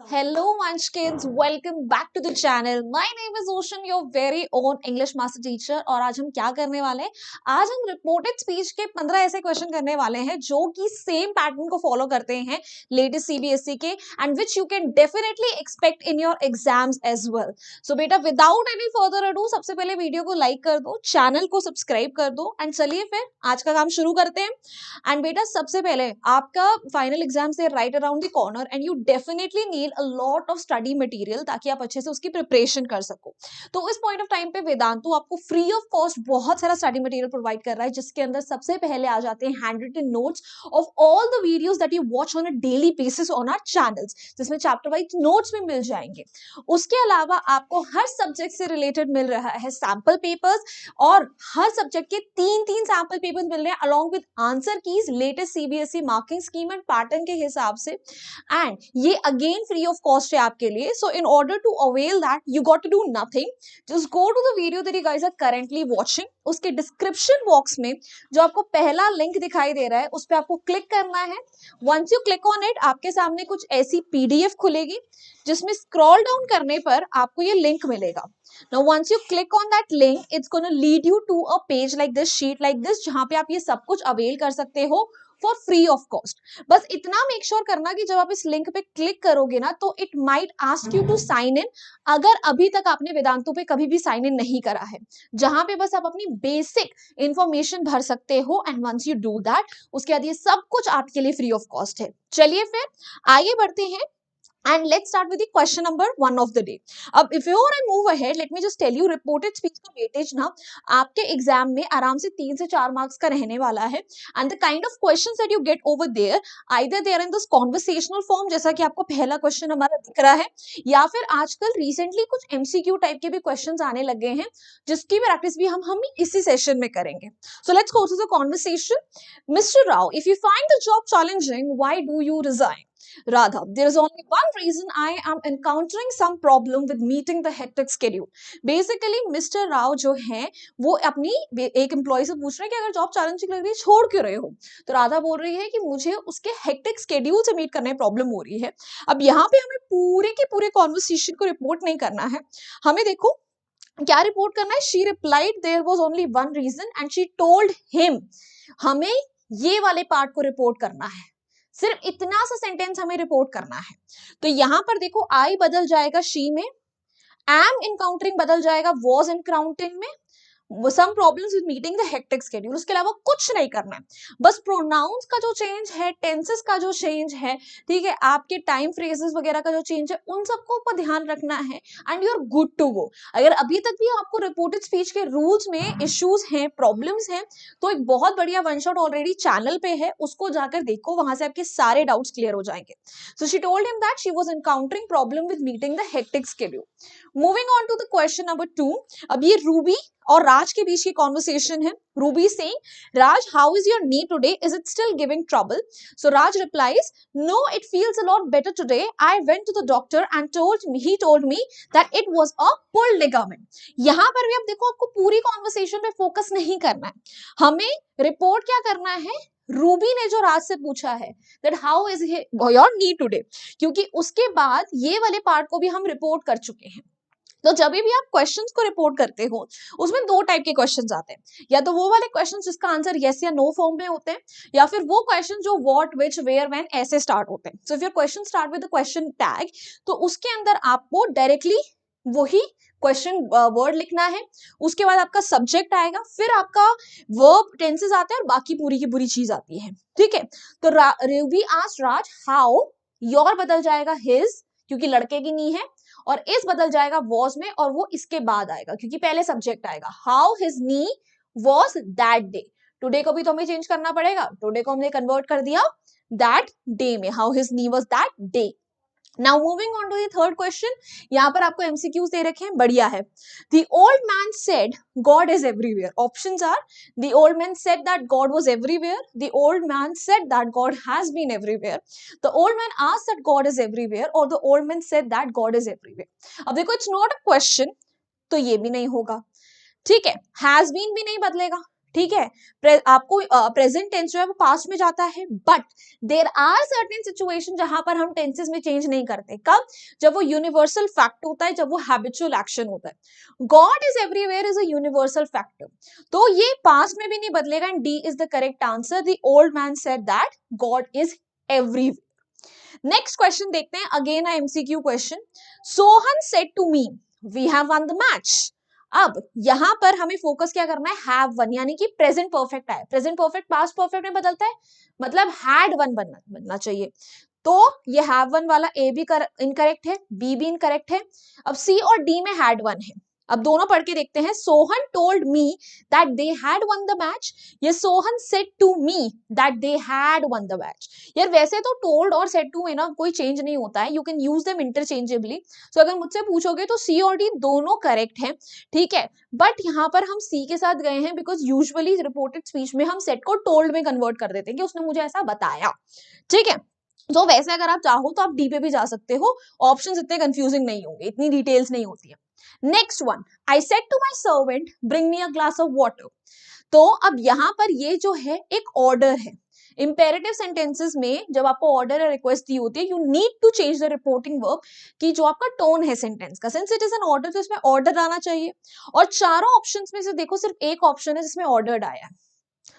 Hello Munchkins, welcome back to the channel. My name is Ocean, your very own English master teacher. और आज हम क्या करने वाले हैं? आज हम रिपोर्टेड स्पीच के 15 ऐसे क्वेश्चन करने वाले हैं जो कि सेम पैटर्न को फॉलो करते हैं लेटेस्ट सीबीएसई के and which you can definitely expect in your exams as well. So बेटा विदाउट एनी फर्दर अडू सबसे पहले वीडियो को लाइक कर दो, चैनल को सब्सक्राइब कर दो एंड चलिए फिर आज का काम शुरू करते हैं. एंड बेटा सबसे पहले आपका फाइनल एग्जाम से right around the corner and you definitely need a lot of study material ताकि आप अच्छे से उसकी प्रिपरेशन कर सको. तो इस पॉइंट ऑफ टाइम पे वेदांतु आपको फ्री ऑफ कॉस्ट बहुत सारा स्टडी मटेरियल प्रोवाइड कर रहा है, जिसके अंदर सबसे पहले आ जाते हैं hand written notes of all the videos that you watch on a daily basis on our channels, जिसमें चैप्टर वाइज नोट्स भी मिल जाएंगे. उसके अलावा आपको हर सब्जेक्ट से रिलेटेड मिल रहा है सैंपल पेपर्स, और हर सब्जेक्ट के तीन तीन सैंपल पेपर्स मिल रहे हैं along with answer keys latest CBSE marking scheme and pattern के हिसाब से. एंड ये अगेन फ्री ऑफ कॉस्ट है आपके लिए. So in order to avail that you got to do nothing, just go to the video that you guys are currently watching. उसके description box में जो आपको पहला लिंक दिखाई दे रहा है उस पर आपको क्लिक करना है. Once you click on it आपके सामने कुछ ऐसी पीडीएफ खुलेगी जिसमें स्क्रॉल डाउन करने पर आपको ये लिंक मिलेगा. Now once you click on that link, it's going to lead you to a page like this, sheet like this, जहां पे आप ये सब कुछ अवेल कर सकते हो फॉर फ्री ऑफ कॉस्ट. बस इतना मेक श्योर करना कि जब आप इस लिंक पे क्लिक करोगे ना तो it might ask you to sign in, अगर अभी तक आपने वेदांतु पे कभी भी साइन इन नहीं करा है, जहां पे बस आप अपनी बेसिक इंफॉर्मेशन भर सकते हो. And once you do that उसके बाद ये सब कुछ आपके लिए फ्री ऑफ कॉस्ट है. चलिए फिर आगे बढ़ते हैं. And let's start with the question number 1 of the day. अब before I move ahead, let me just tell you reported speech का weightage ना आपके एग्जाम में आराम से 3 से 4 मार्क्स का रहने वाला है. And the kind of questions that you get over there, either they are in this conversational form, जैसा कि आपको पहला क्वेश्चन हमारा दिख रहा है, या फिर आजकल रिसेंटली कुछ एमसीक्यू टाइप के भी क्वेश्चंस आने लगे हैं जिसकी प्रैक्टिस भी हम इसी सेशन में करेंगे. So let's go to the conversation. Mr. Rao, if you find the job challenging, why do you resign? Radha, there is only one reason. I am encountering some problem with meeting the hectic schedule. Basically, Mr. Rao जो है वो अपनी एक employ से पूछ रहे हैं कि अगर जॉब चैलेंजिंग लग रही है छोड़ क्यों रहे हो. तो राधा बोल रही है कि मुझे उसके हेक्टिक स्केड्यूल से मीट करने में प्रॉब्लम हो रही है. अब यहाँ पे हमें पूरे के पूरे कॉन्वर्सेशन को रिपोर्ट नहीं करना है, हमें देखो क्या रिपोर्ट करना है. She replied there was only one reason and she told him. हमें ये वाले पार्ट को रिपोर्ट करना है, सिर्फ इतना सा सेंटेंस हमें रिपोर्ट करना है. तो यहां पर देखो आई बदल जाएगा शी में, एम इनकाउंटरिंग बदल जाएगा वॉज इनकाउंटरिंग में, some problems with meeting the hectic schedule. उसके अलावा कुछ नहीं करना है, बस प्रोनाउंस का जो चेंज है, टेंसेस का जो चेंज है, ठीक है, आपके टाइम फ्रेजेस वगैरह का जो चेंज है, उन सबको ऊपर ध्यान रखना है and you are good to go. अगर अभी तक भी आपको रिपोर्टेड स्पीच के रूल्स में इश्यूज हैं, प्रॉब्लम्स हैं, तो एक बहुत बढ़िया वन शॉट ऑलरेडी चैनल पे है, उसको जाकर देखो, वहां से आपके सारे डाउट्स क्लियर हो जाएंगे. So she told him that she was encountering problem with meeting the hectic schedule. Moving on to the question number 2. अब ये रूबी और राज के बीच की कॉन्वर्सेशन है. Ruby saying Raj, how is your knee today, is it still giving trouble? So Raj replies, no it feels a lot better today. I went to the doctor and he told me that it was a pulled ligament. यहां पर भी अब देखो आपको पूरी conversation पे focus नहीं करना है, हमें रिपोर्ट क्या करना है. रूबी ने जो राज से पूछा है that how is your knee today, क्योंकि उसके बाद ये वाले पार्ट को भी हम रिपोर्ट कर चुके हैं. तो जब भी आप क्वेश्चंस को रिपोर्ट करते हो उसमें दो टाइप के क्वेश्चंस आते हैं, या तो वो वाले क्वेश्चंस जिसका आंसर यस या नो फॉर्म में होते हैं, या फिर वो क्वेश्चन जो व्हाट, व्हिच, वेयर, व्हेन ऐसे स्टार्ट होते हैं. So if your question start with the question tag, तो उसके अंदर आपको डायरेक्टली वही क्वेश्चन वर्ड लिखना है. उसके बाद आपका सब्जेक्ट आएगा, फिर आपका वर्ब, टेंसेस आते हैं और बाकी पूरी की पूरी चीज आती है. ठीक है, तो Ruby asked Raj how, your बदल जाएगा हिज क्योंकि लड़के की नी है, और इस बदल जाएगा वॉज में, और वो इसके बाद आएगा क्योंकि पहले सब्जेक्ट आएगा. How his knee was that day. Today को भी तो हमें चेंज करना पड़ेगा, टुडे को हमने कन्वर्ट कर दिया दैट डे में. How his knee was that day. Now moving on to the third question. यहाँ पर आपको MCQs दे रखे हैं, बढ़िया है. The old man said God is everywhere. Options are the old man said that God was everywhere. The old man said that God has been everywhere. The old man asked that God is everywhere, or the old man said that God is everywhere. अब देखो it's not a question, तो ये भी नहीं होगा. ठीक है, has been भी नहीं बदलेगा, ठीक है, आपको प्रेजेंट टेंस जो है वो पास्ट में जाता है, but there are certain situation जहां पर हम टेंसेस में चेंज नहीं करते। कब? जब वो यूनिवर्सल फैक्ट होता है, जब वो हैबिचुअल एक्शन होता है। God is everywhere is a universal factor, तो ये पास्ट में भी नहीं बदलेगा, and D is the correct answer. The old man said that God is everywhere. Next question देखते हैं, again a MCQ question. Sohan said to me we have won the match. अब यहां पर हमें फोकस क्या करना है, हैव वन, यानी कि प्रेजेंट परफेक्ट है। प्रेजेंट परफेक्ट पास्ट परफेक्ट में बदलता है, मतलब हैड वन बनना चाहिए। तो ये हैव वन वाला ए भी इनकरेक्ट है, बी भी इनकरेक्ट है। अब सी और डी में हैड वन है। अब दोनों पढ़ के देखते हैं। Sohan told me that they had won the match, ये Sohan said to me that they had won the match. यार वैसे तो टोल्ड और सेड टू में ना कोई चेंज नहीं होता है, you can use them interchangeably. So अगर मुझसे पूछोगे तो सी और डी दोनों करेक्ट है, ठीक है। बट यहाँ पर हम सी के साथ गए हैं बिकॉज यूजुअली रिपोर्टेड स्पीच में हम सेड को टोल्ड में कन्वर्ट कर देते हैं कि उसने मुझे ऐसा बताया, ठीक है। तो वैसे अगर आप चाहो तो आप डी पे भी जा सकते हो, ऑप्शंस इतने कंफ्यूजिंग नहीं होंगे, इतनी डिटेल्स नहीं होती है। Next one, I said to my servant bring me a glass of water. तो अब यहां पर ये जो है एक ऑर्डर है। इंपेरेटिव सेंटेंसेस में जब आपको ऑर्डर या रिक्वेस्ट दी होती है, you need to change the reporting verb की जो आपका टोन है सेंटेंस का। Since it is an order तो इसमें ऑर्डर आना चाहिए, और चारों ऑप्शंस में से देखो सिर्फ एक ऑप्शन है जिसमें ऑर्डर्ड आया है।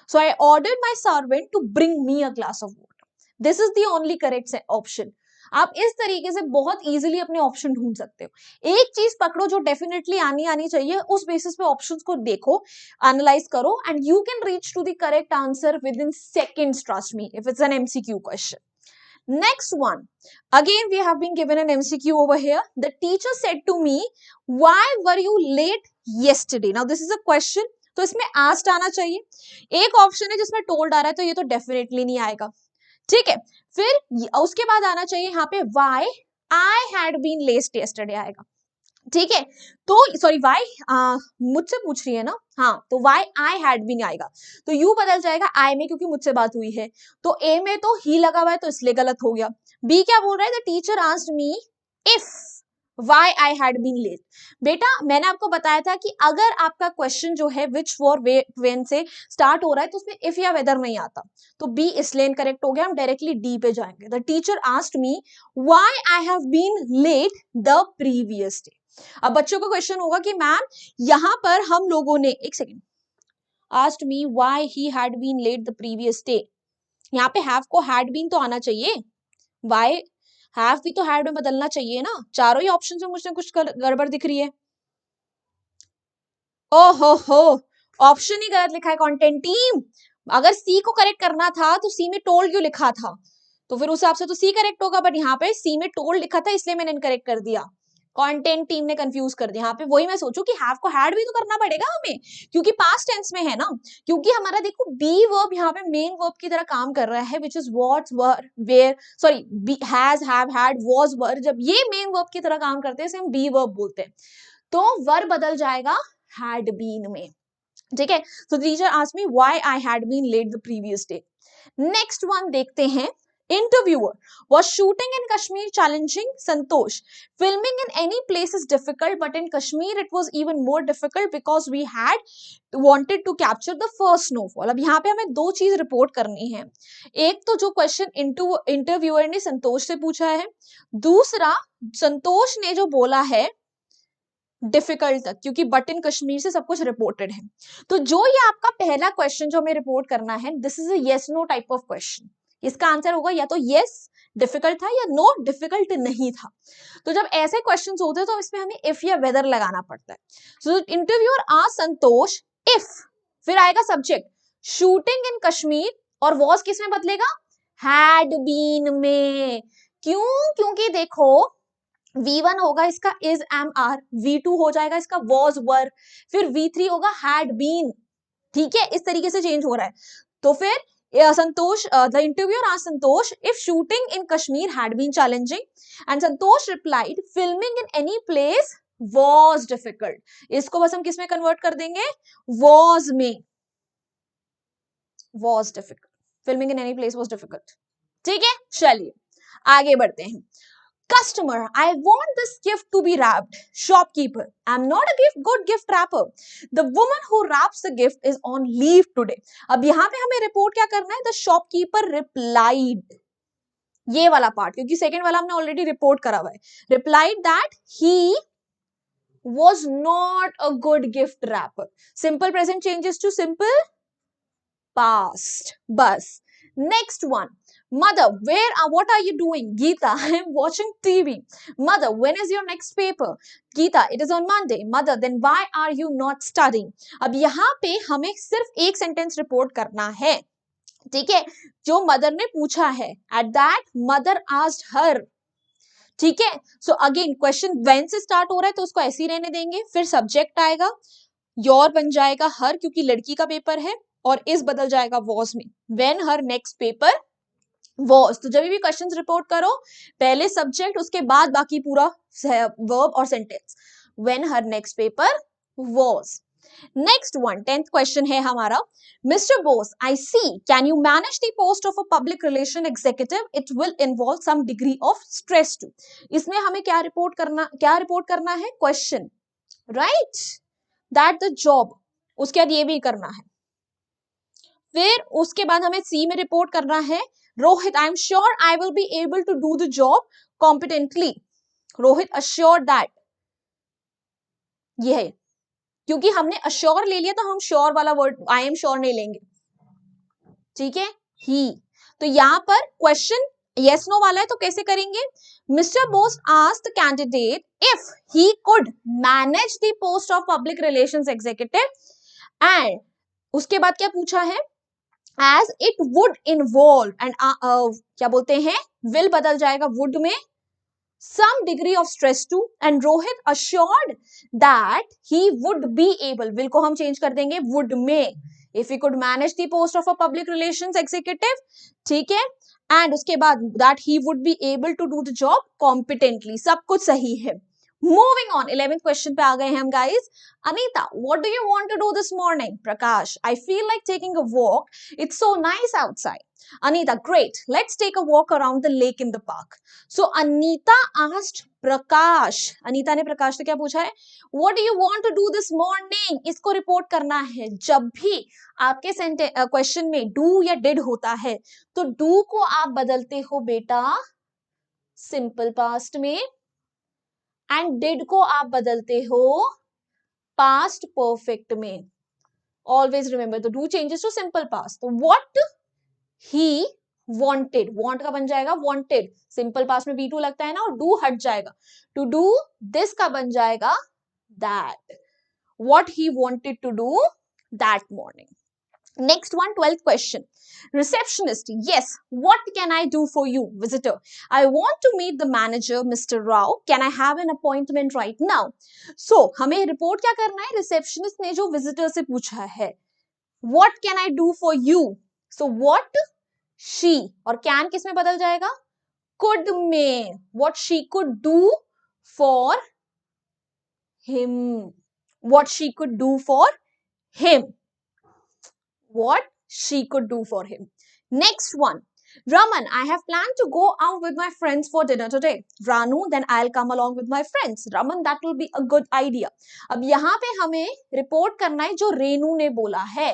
So I ordered my servant to bring me a glass of water, this is the only correct option. आप इस तरीके से बहुत इजीली अपने ऑप्शन ढूंढ सकते हो। एक चीज पकड़ो जो डेफिनेटली आनी चाहिए, उस बेसिस पे ऑप्शंस को देखो, एनालाइज करो, and you can reach to the correct answer within seconds, trust me, if it's an MCQ question. Next one, again we have been given an MCQ over here. The teacher said to me, why were you late yesterday? Now this is a question, तो इसमें asked आना चाहिए। एक option है जिसमें told आ रहा है, तो ये तो डेफिनेटली नहीं आएगा, ठीक है। फिर उसके बाद आना चाहिए यहाँ पे why I had been late yesterday आएगा, ठीक है। तो सॉरी वाई मुझसे पूछ रही है ना, हाँ, तो वाई आई हैड बीन आएगा, तो यू बदल जाएगा आई में क्योंकि मुझसे बात हुई है। तो ए में तो ही लगा हुआ है तो इसलिए गलत हो गया। बी क्या बोल रहा है, the teacher asked me if why I had been late. बेटा मैंने आपको बताया था कि अगर आपका क्वेश्चन जो है विच फॉर वेन से स्टार्ट हो रहा है तो उसमें इफ या वेदर नहीं आता, तो बी इसलिए इनकरेक्ट हो गया। हम डायरेक्टली डी पे जाएंगे। The teacher asked me why I have been late the previous day. अब बच्चों का क्वेश्चन होगा कि मैम यहां पर हम लोगों ने, एक second, asked me why he had been late the previous day, यहाँ पे हैव को हैड बीन तो आना चाहिए, व्हाई हैव भी तो हैड में बदलना चाहिए ना। चारों ही ऑप्शन में मुझे कुछ गड़बड़ दिख रही है। ओहो, ऑप्शन ही गलत लिखा है कंटेंट टीम। अगर सी को करेक्ट करना था तो सी में टोल्ड क्यों लिखा था, तो फिर उस हिसाब से तो सी करेक्ट होगा, बट यहाँ पे सी में टोल्ड लिखा था इसलिए मैंने इनकरेक्ट कर दिया। कंटेंट टीम ने कंफ्यूज कर दिया यहाँ पे। वही मैं सोचू कि हैव को हैड भी तो करना पड़ेगा हमें, क्योंकि पास्ट टेंस में है ना। क्योंकि हमारा देखो बी वर्ब यहाँ पे मेन वर्ब की तरह काम कर रहा है, which is what, were, where, sorry has, have, had, was, were. जब ये मेन वर्ब की तरह काम करते हैं हम बी वर्ब बोलते हैं, तो वर बदल जाएगा हैड बीन में, ठीक है। So teacher asked me why I had been late the previous day. Next one देखते हैं। Interviewer, was shooting in Kashmir challenging? Santosh, filming in any place is difficult, but in Kashmir it was even more difficult because we had wanted to capture the first snowfall. अब यहाँ पे हमें दो चीज report करनी है। एक तो जो क्वेश्चन इंटरव्यूअर ने संतोष से पूछा है, दूसरा संतोष ने जो बोला है डिफिकल्ट तक, क्योंकि बट इन कश्मीर से सब कुछ रिपोर्टेड है। तो जो ये आपका पहला क्वेश्चन जो हमें रिपोर्ट करना है, this is a yes no type of question. इसका आंसर होगा या तो यस डिफिकल्ट था या नो डिफिकल्ट नहीं था। तो जब ऐसे क्वेश्चंस होते हैं तो इसमें हमें इफ या वेदर लगाना पड़ता है। सो इंटरव्यूअर आस्क्ड संतोष इफ, फिर आएगा सब्जेक्ट शूटिंग इन कश्मीर, और वॉज किस में बदलेगा, हैड बीन में। क्यों, क्योंकि देखो V1 होगा इसका इज एम आर, V2 हो जाएगा इसका वॉज वर, फिर V3 होगा हैड बीन, ठीक है। इस तरीके से चेंज हो रहा है। तो फिर Santosh, the interviewer asked Santosh if shooting in Kashmir had been challenging, and Santosh replied filming in any place was difficult. इसको बस हम किस में कन्वर्ट कर देंगे, वॉज में, was difficult, filming in any place was difficult, ठीक है। चलिए आगे बढ़ते हैं। Customer, I want this gift to be wrapped. Shopkeeper, I'm not a good gift wrapper. The woman who wraps the gift is on leave today. अब यहाँ पे हमें रिपोर्ट क्या करना है? The shopkeeper replied. ये वाला पार्ट, क्योंकि सेकंड वाला हमने ऑलरेडी रिपोर्ट करा हुआ है. Replied that he was not a good gift wrapper. Simple present changes to simple past. Bus. Next one. Mother, what are you doing? Geeta, I am watching TV. Mother, when is your next paper? Geeta, it is on Monday. Mother, then why are you not studying? अब यहाँ पे हमें सिर्फ एक sentence report करना है, ठीक है, जो मदर ने पूछा है. At that, mother asked her. ठीक है, सो अगेन क्वेश्चन व्हेन से स्टार्ट हो रहा है तो उसको ऐसे ही रहने देंगे. फिर सब्जेक्ट आएगा, योर बन जाएगा हर, क्योंकि लड़की का पेपर है, और इस बदल जाएगा वॉज में. When her next paper was. तो जब भी क्वेश्चंस रिपोर्ट करो, पहले सब्जेक्ट, उसके बाद बाकी पूरा वर्ब और sentence. When her next paper was. Next one, 10th question है हमारा. Mister Bose, I see, can you manage the post of a public relation executive? It will involve some degree of stress too. इसमें हमें क्या report करना है? Question, right, that the job. उसके बाद ये भी करना है. फिर उसके बाद हमें सी में रिपोर्ट करना है. Rohit, I am sure I will be able to do the job competently. Rohit assure that. ये है, क्योंकि हमने अश्योर ले लिया तो हम श्योर वाला वर्ड आई एम श्योर नहीं लेंगे, ठीक है. ही, तो यहां पर क्वेश्चन यस नो वाला है, तो कैसे करेंगे? Mister Bose asked the candidate if he could manage the post of public relations executive, and उसके बाद क्या पूछा है? as it would involve, and क्या बोलते हैं, will बदल जाएगा would में, some degree of stress to, and Rohit assured that he would be able, will को हम change कर देंगे would में, if he could manage the post of a public relations executive, ठीक है, and उसके बाद that he would be able to do the job competently. सब कुछ सही है. Moving on, 11th question पे आ गए हैं हम guys. Anita, what do you want to do this morning? Prakash, I feel like taking a walk. It's so nice outside. Anita, great. Let's take a walk around the lake in the park. So Anita asked Prakash. Anita ने प्रकाश से क्या पूछा है? What do you want to do this morning? इसको report करना है. जब भी आपके क्वेश्चन में do या did होता है, तो do को आप बदलते हो बेटा सिंपल पास्ट में, एंड डिड को आप बदलते हो पास्ट परफेक्ट में. ऑलवेज रिमेंबर, तो do changes to simple past. तो व्हाट ही वांटेड, वांट का बन जाएगा वांटेड. सिंपल पास्ट में V2 लगता है ना, और डू हट जाएगा. टू डू दिस का बन जाएगा that. What he wanted to do that morning. Next one, 12th question. Receptionist, yes, what can I do for you? Visitor, I want to meet the manager, Mr. Rao. Can I have an appointment right now? So, हमें report क्या करना है? Receptionist ने जो visitor से पूछा है, what can I do for you? So, what she, और can किस में बदल जाएगा? Could में. What she could do for him. What she could do for him. What she could do for him. Next one. Raman, I have planned to go out with my friends for dinner today. Ranu, then I'll come along with my friends. Raman, that will be a good idea. अब यहाँ पे हमें report करना है जो रेनू ने बोला है.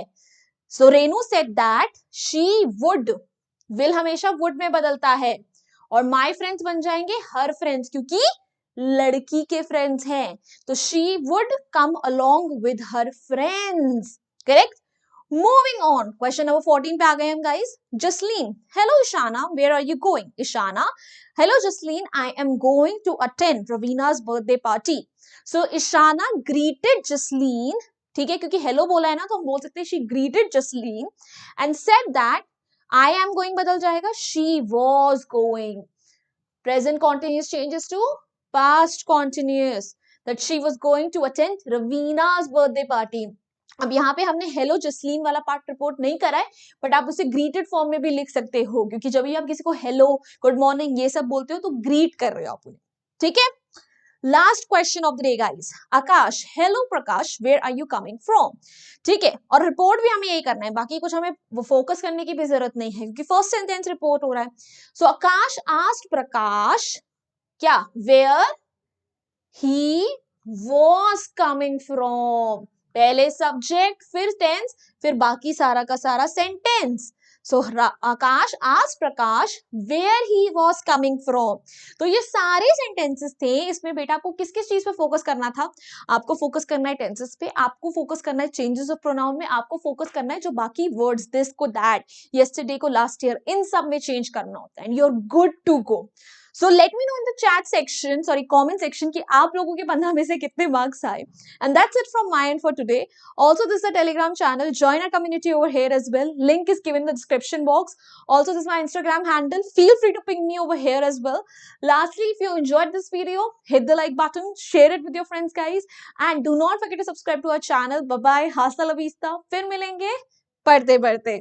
So Renu said that she would. will हमेशा would में बदलता है, और my friends बन जाएंगे her friends, क्योंकि लड़की के friends हैं. तो she would come along with her friends. Correct? Moving on, question number 14 पे आ गए हम guys. Jasleen, hello Ishana, where are you going? Ishana, hello Jasleen, I am going to attend Ravina's birthday party. So Ishana greeted Jasleen, ठीक है, क्योंकि hello बोला है ना, तो हम बोल सकते हैं she greeted Jasleen and said that I am going बदल जाएगा she was going. Present continuous changes to past continuous, that she was going to attend Ravina's birthday party. अब यहाँ पे हमने हेलो जसलीन वाला पार्ट रिपोर्ट नहीं करा है, बट आप उसे ग्रीटेड फॉर्म में भी लिख सकते हो, क्योंकि जब भी आप किसी को हेलो, गुड मॉर्निंग ये सब बोलते हो तो ग्रीट कर रहे हो आप उन्हें. ठीक है. Last question of the day guys. Akash, hello Prakash, where are you coming from? ठीक है, और रिपोर्ट भी हमें यही करना है, बाकी कुछ हमें फोकस करने की भी जरूरत नहीं है, क्योंकि फर्स्ट सेंटेंस रिपोर्ट हो रहा है. सो आकाश आस्क्ड प्रकाश क्या? Where he was coming from. पहले सब्जेक्ट, फिर टेंस, फिर बाकी सारा का सारा sentence. So Akash asked Prakash where he was coming from. तो ये सारे सेंटेंसेस थे. इसमें बेटा आपको किस किस चीज पे फोकस करना था? आपको फोकस करना है टेंसेस पे, आपको फोकस करना है चेंजेस ऑफ प्रोनाउन में, आपको फोकस करना है जो बाकी वर्ड्स, दिस को, दैट, यस्टरडे को, लास्ट ईयर, इन सब में चेंज करना होता है. And you are good to go. So let me know in the chat section, sorry, comment section कि आप लोगों के 15 में से कितने marks आए. And that's it from my end for today. Also, this is a Telegram channel. Join our community over here as well. Link is given in the description box. Also, this is my Instagram handle. Feel free to ping me over here as well. Lastly, if you enjoyed this video, hit the like button, share it with your friends, guys. And do not forget to subscribe to our channel. Bye-bye. Hasta la vista. फिर मिलेंगे पढ़ते पढ़ते.